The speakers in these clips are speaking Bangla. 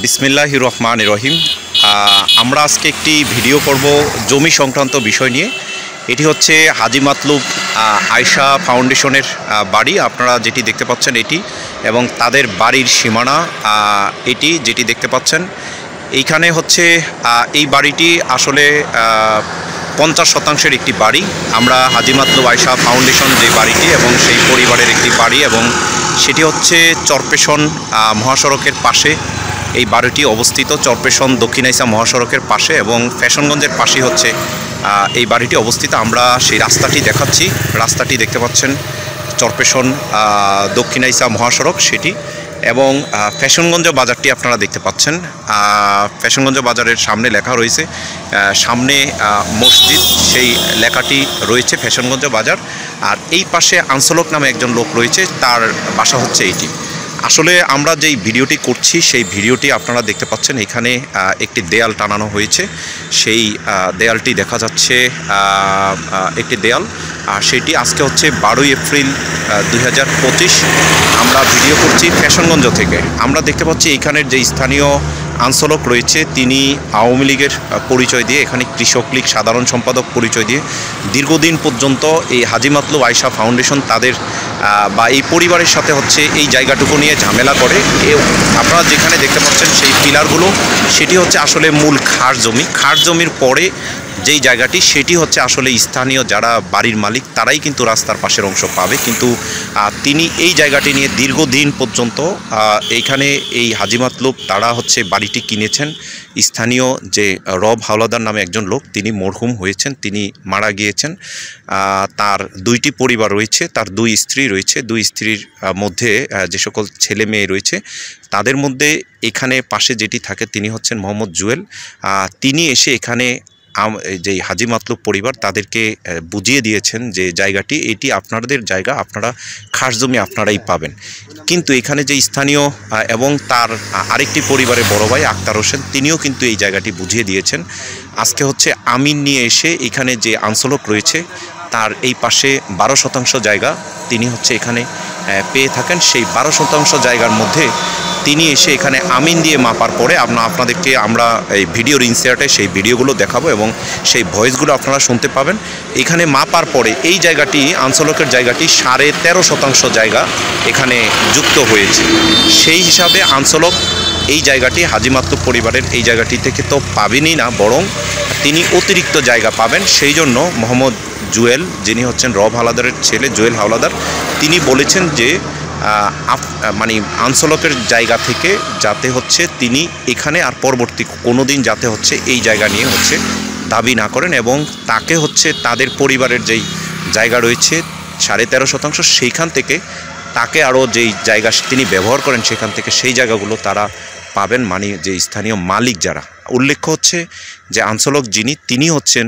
বিসমিল্লাহির রহমানির রহিম। আমরা আজকে একটি ভিডিও করব জমি সংক্রান্ত বিষয় নিয়ে। এটি হচ্ছে হাজী মাতলুব আয়শা ফাউন্ডেশনের বাড়ি। আপনারা যেটি দেখতে পাচ্ছেন এটি, এবং তাদের বাড়ির সীমানা এটি যেটি দেখতে পাচ্ছেন। এইখানে হচ্ছে এই বাড়িটি আসলে 50% একটি বাড়ি। আমরা হাজী মাতলুব আয়শা ফাউন্ডেশন যে বাড়িটি এবং সেই পরিবারের একটি বাড়ি, এবং সেটি হচ্ছে চরপেশন মহাসড়কের পাশে এই বাড়িটি অবস্থিত। চরপেশন দক্ষিণাইসা মহাসড়কের পাশে এবং ফ্যাশনগঞ্জের পাশে হচ্ছে এই বাড়িটি অবস্থিত। আমরা সেই রাস্তাটি দেখাচ্ছি। রাস্তাটি দেখতে পাচ্ছেন চরপেশন দক্ষিণাইসা মহাসড়ক সেটি, এবং ফ্যাশনগঞ্জ বাজারটি আপনারা দেখতে পাচ্ছেন। ফ্যাশনগঞ্জ বাজারের সামনে লেখা রয়েছে, সামনে মসজিদ, সেই লেখাটি রয়েছে ফ্যাশনগঞ্জ বাজার। আর এই পাশে আনসলক নামে একজন লোক রয়েছে, তার বাসা হচ্ছে এইটি। আসলে আমরা যেই ভিডিওটি করছি সেই ভিডিওটি আপনারা দেখতে পাচ্ছেন, এখানে একটি দেয়াল টানানো হয়েছে। সেই দেয়ালটি দেখা যাচ্ছে একটি দেয়াল, আর সেটি আজকে হচ্ছে 12 এপ্রিল 2025। আমরা ভিডিও করছি ফ্যাশনগঞ্জ থেকে। আমরা দেখতে পাচ্ছি এইখানের যে স্থানীয় আনসলক রয়েছে, তিনি আওয়ামী লীগের পরিচয় দিয়ে, এখানে কৃষক লীগ সাধারণ সম্পাদক পরিচয় দিয়ে দীর্ঘদিন পর্যন্ত এই হাজী মাতলুব আয়শা ফাউন্ডেশন তাদের বা এই পরিবারের সাথে হচ্ছে এই জায়গাটুকু নিয়ে ঝামেলা করে। আপনারা যেখানে দেখতে পাচ্ছেন সেই পিলারগুলো, সেটি হচ্ছে আসলে মূল খাস জমি। খাস জমির পরে যেই জায়গাটি, সেটি হচ্ছে আসলে স্থানীয় যারা বাড়ির মালিক তারাই কিন্তু রাস্তার পাশের অংশ পাবে। কিন্তু তিনি এই জায়গাটি নিয়ে দীর্ঘদিন পর্যন্ত এইখানে এই হাজী মাতলুব তারা হচ্ছে বাড়িটি কিনেছেন। স্থানীয় যে রব হাওলাদার নামে একজন লোক, তিনি মরহুম হয়েছেন, তিনি মারা গিয়েছেন। তার 2টি পরিবার রয়েছে, তার 2 স্ত্রী রয়েছে। 2 স্ত্রীর মধ্যে যে সকল ছেলে মেয়ে রয়েছে, তাদের মধ্যে এখানে পাশে যেটি থাকে তিনি হচ্ছেন মোহাম্মদ জুয়েল। তিনি এসে এখানে যে হাজী মাতলুব পরিবার তাদেরকে বুঝিয়ে দিয়েছেন যে জায়গাটি এটি আপনাদের জায়গা, আপনারা খাস জমি আপনারাই পাবেন। কিন্তু এখানে যে স্থানীয় এবং তার আরেকটি পরিবারের বড় ভাই আক্তার হোসেন, তিনিও কিন্তু এই জায়গাটি বুঝিয়ে দিয়েছেন। আজকে হচ্ছে আমিন নিয়ে এসে এখানে যে আনসলক রয়েছে তার এই পাশে 12% জায়গা তিনি হচ্ছে এখানে পেয়ে থাকেন। সেই 12% জায়গার মধ্যে তিনি এসে এখানে আমিন দিয়ে মাপার পরে আপনাদেরকে আমরা এই ভিডিওর ইনসার্টে সেই ভিডিওগুলো দেখাবো এবং সেই ভয়েসগুলো আপনারা শুনতে পাবেন। এখানে মাপার পরে এই জায়গাটি, আনসলকের জায়গাটি 13.5% জায়গা এখানে যুক্ত হয়েছে। সেই হিসাবে আনসলক এই জায়গাটি হাজী মাতলুব পরিবারের এই জায়গাটি থেকে তো পাবেনই না, বরং তিনি অতিরিক্ত জায়গা পাবেন। সেই জন্য মোহাম্মদ জুয়েল, যিনি হচ্ছেন রব হাওলাদারের ছেলে জুয়েল হাওলাদার, তিনি বলেছেন যে মানে আনসলকের জায়গা থেকে যাতে হচ্ছে তিনি এখানে আর পরবর্তী কোনো দিন যাতে হচ্ছে এই জায়গা নিয়ে হচ্ছে দাবি না করেন, এবং তাকে হচ্ছে তাদের পরিবারের যেই জায়গা রয়েছে 13.5%, সেইখান থেকে তাকে আরও যেই জায়গা তিনি ব্যবহার করেন সেখান থেকে সেই জায়গাগুলো তারা পাবেন। মানে যে স্থানীয় মালিক যারা, উল্লেখ্য হচ্ছে যে আনসলক যিনি, তিনি হচ্ছেন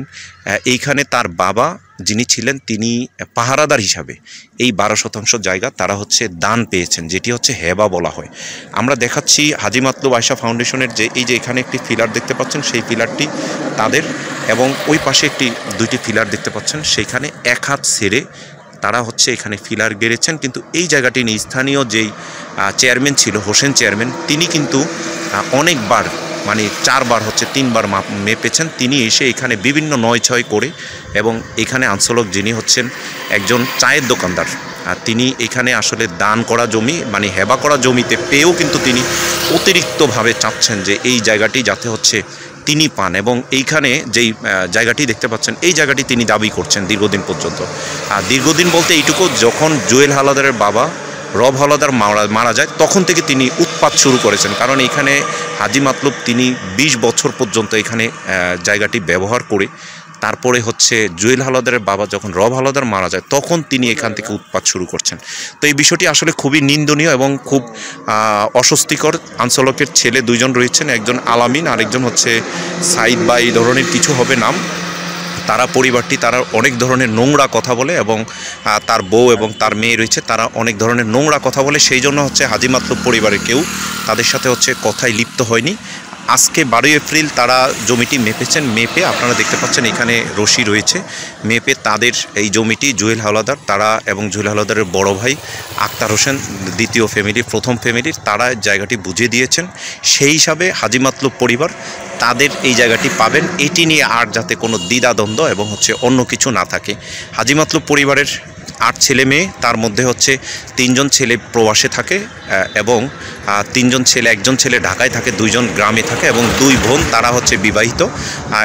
এইখানে তার বাবা যিনি ছিলেন, তিনি পাহারাদার হিসাবে এই 12% জায়গা তারা হচ্ছে দান পেয়েছেন, যেটি হচ্ছে হেবা বলা হয়। আমরা দেখাচ্ছি হাজী মাতলুব আয়শা ফাউন্ডেশনের যে এই যে এখানে একটি ফিলার দেখতে পাচ্ছেন, সেই ফিলারটি তাদের, এবং ওই পাশে 2টি ফিলার দেখতে পাচ্ছেন, সেইখানে 1 হাত ছেড়ে তারা হচ্ছে এখানে ফিলার গেড়েছেন। কিন্তু এই জায়গাটি নিয়ে স্থানীয় যেই চেয়ারম্যান ছিল, হোসেন চেয়ারম্যান, তিনি কিন্তু অনেকবার, মানে 4 বার হচ্ছে 3 বার মেপেছেন। তিনি এসে এখানে বিভিন্ন 9-6 করে, এবং এখানে আনসলক যিনি হচ্ছেন একজন চায়ের দোকানদার, আর তিনি এখানে আসলে দান করা জমি, মানে হেবা করা জমিতে পেয়েও কিন্তু তিনি অতিরিক্তভাবে চাচ্ছেন যে এই জায়গাটি যাতে হচ্ছে তিনি পান, এবং এইখানে যেই জায়গাটি দেখতে পাচ্ছেন এই জায়গাটি তিনি দাবি করছেন দীর্ঘদিন পর্যন্ত। আর দীর্ঘদিন বলতে এইটুকু, যখন জুয়েল হাওলাদারের বাবা রব হাওলাদার মারা যায় তখন থেকে তিনি উৎপাত শুরু করেছেন। কারণ এখানে হাজী মাতলুব তিনি 20 বছর পর্যন্ত এখানে জায়গাটি ব্যবহার করে, তারপরে হচ্ছে জুয়েল হাওলাদারের বাবা যখন রব হাওলাদার মারা যায় তখন তিনি এখান থেকে উৎপাত শুরু করছেন। তো এই বিষয়টি আসলে খুবই নিন্দনীয় এবং খুব অস্বস্তিকর। আনসলকের ছেলে 2 জন রয়েছেন, একজন আলামিন, আরেকজন হচ্ছে সাইদ বা এই ধরনের কিছু হবে নাম। তারা পরিবারটি তারা অনেক ধরনের নোংরা কথা বলে, এবং তার বউ এবং তার মেয়ে রয়েছে, তারা অনেক ধরনের নোংরা কথা বলে। সেই জন্য হচ্ছে হাজী মাতলুব পরিবারের কেউ তাদের সাথে হচ্ছে কথায় লিপ্ত হয়নি। আজকে 12 এপ্রিল তারা জমিটি মেপেছেন। মেপে আপনারা দেখতে পাচ্ছেন এখানে রশি রয়েছে, মেপে তাদের এই জমিটি জুয়েল হাওলাদার তারা এবং জুয়েল হাওলাদারের বড় ভাই আক্তার হোসেন দ্বিতীয় ফ্যামিলির প্রথম ফ্যামিলির তারা জায়গাটি বুঝিয়ে দিয়েছেন। সেই হিসাবে হাজী মাতলুব পরিবার তাদের এই জায়গাটি পাবেন, এটি নিয়ে আর যাতে কোনো দ্বিধাদ্বন্দ্ব এবং অন্য কিছু না থাকে। হাজী মাতলুব পরিবারের 8 ছেলে মেয়ে, তার মধ্যে 3 জন ছেলে প্রবাসে থাকে এবং 3 জন ছেলে, 1 জন ছেলে ঢাকায় থাকে, 2 জন গ্রামে থাকে এবং 2 বোন তারা বিবাহিত।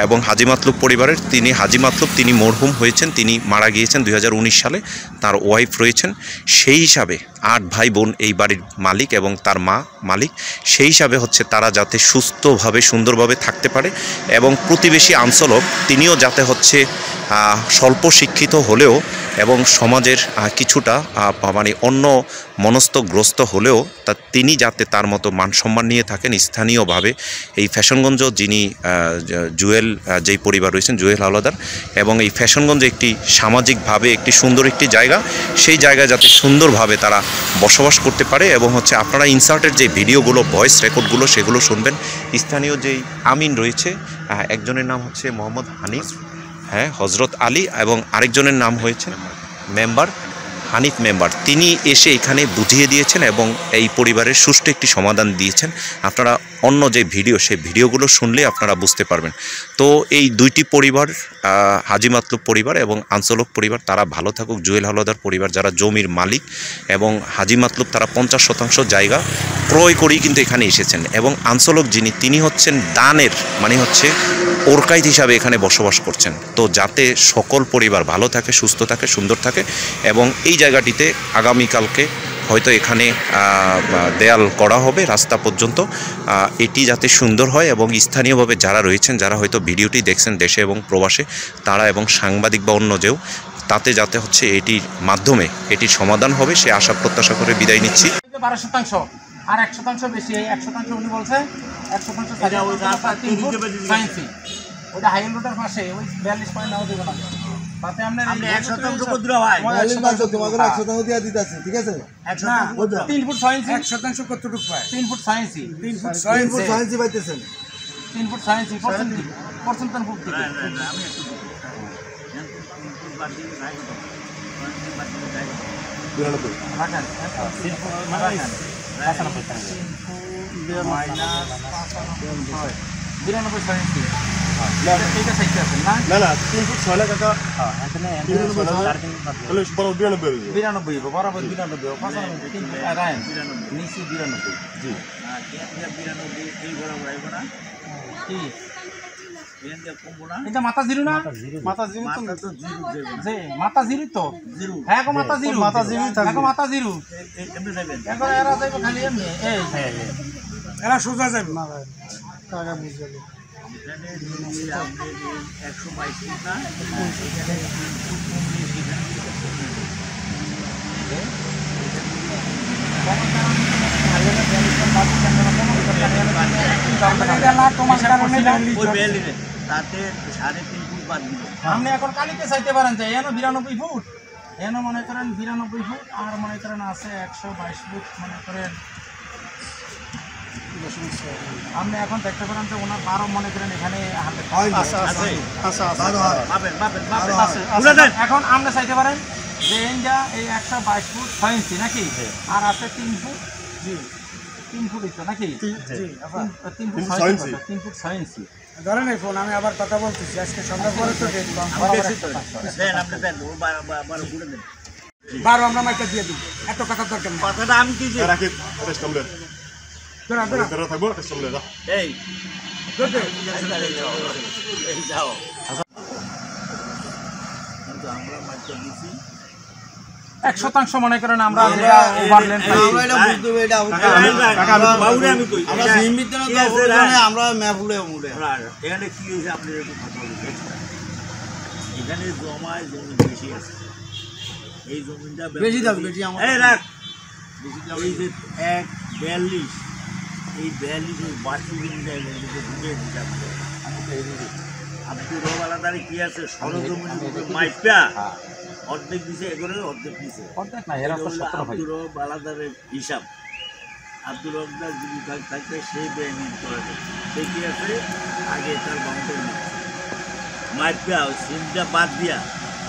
এবং হাজী মাতলুব পরিবারের হাজী মাতলুব তিনি মরহুম হয়েছেন, তিনি মারা গিয়েছেন 2019 সালে, তার ওয়াইফ রয়েছেন। সেই হিসাবে 8 ভাই বোন এই বাড়ির মালিক এবং তার মা মালিক। সেই হিসাবে তারা যাতে সুস্থভাবে সুন্দরভাবে থাকতে পারে এবং প্রতিবেশী আঞ্চলক তিনিও যাতে স্বল্প শিক্ষিত হলেও এবং সমাজের কিছুটা মানে অন্য মনস্তগ্রস্ত হলেও তিনি যাতে তার মতো মান সম্মান নিয়ে থাকেন স্থানীয়ভাবে। এই ফ্যাশনগঞ্জ যিনি জুয়েল যেই পরিবার রয়েছেন জুয়েল হাওলাদার, এবং এই ফ্যাশনগঞ্জে একটি সামাজিকভাবে একটি সুন্দর একটি জায়গা, সেই জায়গায় যাতে সুন্দরভাবে তারা বসবাস করতে পারে। এবং আপনারা ইনসার্টের যে ভিডিওগুলো ভয়েস রেকর্ডগুলো সেগুলো শুনবেন। স্থানীয় যেই আমিন রয়েছে, একজনের নাম মোহাম্মদ হানিফ, হ্যাঁ হজরত আলী, এবং আরেকজনের নাম হয়েছে মেম্বার হানিফ মেম্বার, তিনি এসে এখানে বুঝিয়ে দিয়েছেন এবং এই পরিবারের সুষ্ঠু একটি সমাধান দিয়েছেন। আপনারা অন্য যে ভিডিও সেই ভিডিওগুলো শুনলে আপনারা বুঝতে পারবেন। তো এই 2টি পরিবার, হাজী মাতলুব পরিবার এবং আঞ্চলক পরিবার, তারা ভালো থাকুক। জুয়েল হাওলাদার পরিবার যারা জমির মালিক এবং হাজী মাতলুব তারা 50% জায়গা ক্রয় করেই কিন্তু এখানে এসেছেন। এবং আঞ্চলক যিনি তিনি দানের মানে ওরকাইত হিসাবে এখানে বসবাস করছেন। তো যাতে সকল পরিবার ভালো থাকে, সুস্থ থাকে, সুন্দর থাকে। এবং এই জায়গাটিতে আগামীকালকে হয়তো এখানে দেয়াল করা হবে রাস্তা পর্যন্ত, এটি যাতে সুন্দর হয়। এবং স্থানীয়ভাবে যারা রয়েছেন, যারা হয়তো ভিডিওটি দেখছেন দেশে এবং প্রবাসে, তারা এবং সাংবাদিক বা অন্য যেও, তাতে যাতে এটির মাধ্যমে এটির সমাধান হবে সে আশা প্রত্যাশা করে বিদায় নিচ্ছি। 12% আর 1% বেশি, 1% উনি বলছে 1% সায়েন্সি ওইটা হাইল রোডের পাশে, ওই 42 পয়েন্ট নাও দেবো না, তাতে আমরা 1% কদ্র হয় 1% তোমাদের 1% দিয়া দিতেছে, ঠিক আছে? 3 ফুট 6 ইঞ্চি 1% কতটুকু পায়? 3 ফুট 6 ইঞ্চি 3 ফুট 6 ইঞ্চি পাইতেছেন, 3 ফুট 6 ইঞ্চি পার্সেন্ট ফুট থেকে আমি একটু বাদ দিয়ে যাই কত রাখান 3 ফুট রাখান মাইনাস 92 সাইন্সি এইটা সাইতে আছে না না না 3 ফুট 6 টাকা। হ্যাঁ এখানে 92 বড় 92 বরাবর 92 95 3 ফুট রাখান নিচে 92 জি। আর 92 এই বরাবর আইবো না কি এন্ডে কমবো না, এটা মাথা জিরো না, মাথা জিরো তো, মাথা তো জিরো যে মাথা জিরো তো জিরো, হ্যাঁ গো মাথা জিরো থাকবে, গো মাথা জিরো এমনি যাবেন এখন এরা যাইবো খালি এমনি এই হ্যাঁ এরা সোজা যাবে না টাকা বুঝবে এখানে যদি আপনি 122 ফুট না তাতে 3.5 ফুট বাদ দিল। আপনি এখন কালিতে চাইতে পারেন যে এনো 92 ফুট, এনো মনে করেন 92 ফুট, আর মনে করেন আছে 122 ফুট, মনে করেন আপনি এখন দেখতে পারেন যে ওনার 12 মনে করেন এখানে এখন আপনি চাইতে পারেন যে এই 122 ফুট 6 ইঞ্চি নাকি, আর আছে 3 ফুট, জি 3 ফুট ইতো নাকি, জি 3 ফুট 6 ইঞ্চি ধরেন। এই ফোন আমি আবার কথা বলতেছি, আজকে সন্ধ্যা পরে তো দেন আপনি দেন 12 ঘুরে দেন 12 আমরা মাইকা দিয়ে দিই, এত কথা দরকার নেই, কথাটা আমি কি যে রাখি টেস্ট কমপ্লিট ধরা থাকবো টেস্ট কমপ্লিট এই এই যাও কিন্তু আমরা মাইকা দিছি 1% মনে করেন আমরা যেটা ওভারল্যান্ড পাই আমরা এটা বুঝতে হবে, এটা টাকা বাউরে আমি কই আমরা সীমিত না তো ওখানে আমরা ম্যাপুলে মুলে এখানে কি হইছে আপনি একটু কথা বলুন। এখানে জমায় জমি বেশি আছে, এই জমিটা বেশি দাম বেশি আমার এই রাখ বেশি দাম, এই যে 142 এই 42 এর বাকি জমিটা এখানে ঢুকে দিতে আমি তো এই দিই আপনি রোবালাদারে কি আছে সরজমিনের উপরে মাইপা অর্ধেক দিছে, এগুলো অর্ধেক দিছে, অর্ধেক না এরা তো 17 ভাই রোবালাদারের হিসাব আব্দুল রহমান যদি থাকতে সেই বেআইনি করে সে কি আছে আগে তার বাউন্ডারি নিচ্ছে মাইপা ওই সিমটা বাদ দিয়া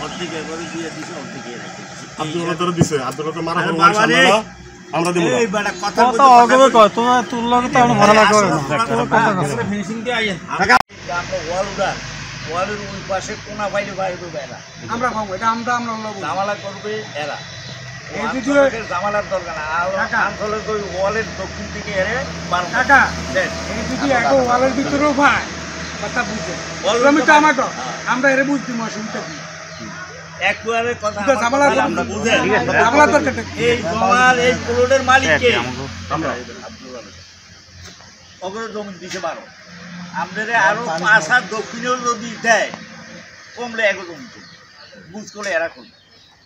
অর্ধেক একবারে দিয়ে দিছে অর্ধেক রেখে আব্দুল রহমান দিছে আব্দুল রহমান মারা আমরা দেব এই বেটা কথা তো অগবে কয় তোমার তোর লগে তো আমরা ভালো লাগে না ফিনিশিং দিয়ে আইয়েন আমরা ওয়াল উড়ান ওয়ালের ওই পাশে কোনা বাইরে বাইরে বেড়া আমরা খাবো এটা আমরা জামালা করবে এরা এই ভিডিও জামালার দরকার না আঞ্চলের ওই ওয়ালের দক্ষিণ দিকে এরে কাকা এই যদি একো ওয়ালের ভিতরেও ভাই কথা বুঝে জমিটা আমাকে আমরা এর বুঝতে অসুবিধা কি একবারে কথা জামালা আমরা বুঝে জামালা দরকার এই জমার এই প্লটের মালিক কে আমরা অগ্র জমি দিছে 12 আমাদের আরো 5 হাত দক্ষিণেও যদি দেয় কমলে এক জমি বুঝ করে এরা কোন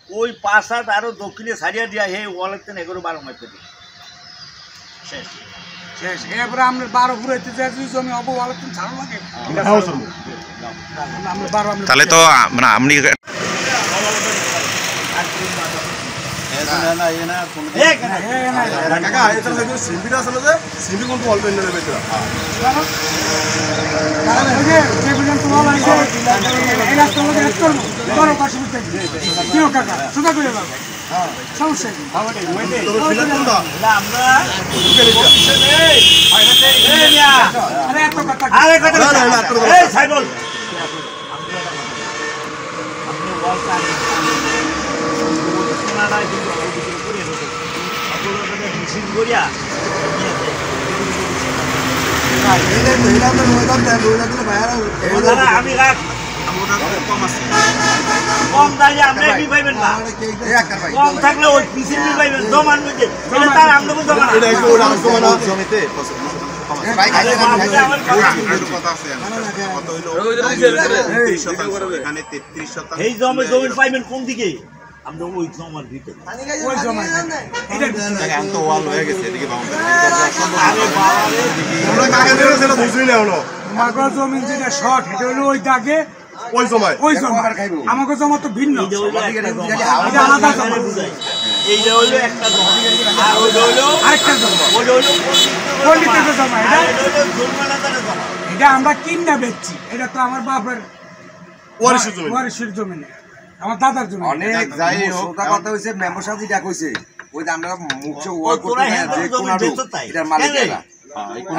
ওই 5 হাত আরো দক্ষিণে ছাড়িয়া দিয়া হে ওয়ালের তেন 11-12 মাইপে দিই শেষ শেষ এরপরে আমরা 12 ঘুরাইতে যাই জমি অব ওয়ালের তিন ছাড়া লাগে আমরা 12 আমরা তাহলে তো মানে আপনি কাকা এটা হইছে সিম্বিটা আছে যে সিম্বি কোন অল্প এনে বেচা যে পর্যন্ত ওয়াল আছে এই রাস্তা মধ্যে এক করব বড় পাশে উঠতে দিও কাকা সুদা করে দাও সমস্যা কি না আমরা আরে এত কথা আরে কথা এই সাইবল আপনি ওয়াল কাট সোনাটা কিন্তু অবশ্যই করে দিতে আপনাদের মিশিং করিয়া আমি রাখ কম দাঁড়িয়ে আমরা কি পাইবেন না কম থাকলে ওই পিসির বি পাইবেন জমান মধ্যে এটা তার আমদানি জমা এটা একটু ওরা জমানা জমিতে এই জমি জমি পাইবেন কোন দিকে আমরা ওই জমার ভিতরে ওই জমা এটা তো ওয়াল হয়ে গেছে এদিকে বাউন্ডারি আরে বাবারে আমরা কাকে দেব সেটা বুঝুই না হলো মাগর জমি যেটা শর্ট এটা হলো ওই দাগে ওই সময় ওই জমা আমাকে জমা তো ভিন্ন এটা হলো একটা জমা এটা আলাদা জমা এইটা হলো একটা জমা আর ওইটা হলো আরেকটা জমা ওইটা হলো পল্লীতে জমা এটা এটা হলো জন্মালাদারের জমা এটা আমরা কিনা বেচছি এটা তো আমার বাপের ওয়ারিশের জমি ওয়ারিশের জমি না আমার দাদার জমি অনেক যাই হোক কথা হইছে মেম্বার সাহেব যেটা কইছে ওই যে আমরা মুখে ওয়ার করতে না যে কোন আড়ু এটার মালিক এরা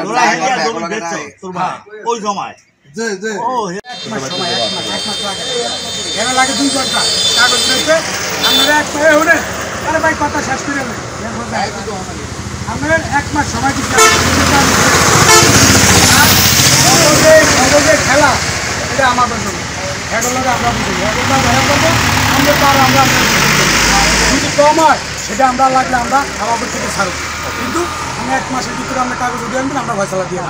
তোরা হেঁটে জমি বেচছো তোর ভাই ওই জমায় যে ও এক মাস লাগে এরা লাগে 2 ঘন্টা কাগজ দিতে আমরা এক পায়ে হলে আরে ভাই কথা শেষ করে না আমরা এক মাস সময় দিচ্ছি খেলা এটা আমাদের জন্য হেডলোকে আমরা বুঝি হেডলটা ধরা করবো আমরা তো আর আমরা যদি কম হয় সেটা আমরা লাগলে আমরা আমাদের থেকে ছাড়ব কিন্তু আমি এক মাসের ভিতরে আমরা কাগজ দিয়ে আনবেন আমরা ফয়সালা দিয়ে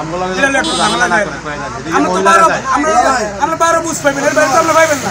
আমরা 12 বুঝ পাইবেন এর বাইরে তো আমরা পাইবেন না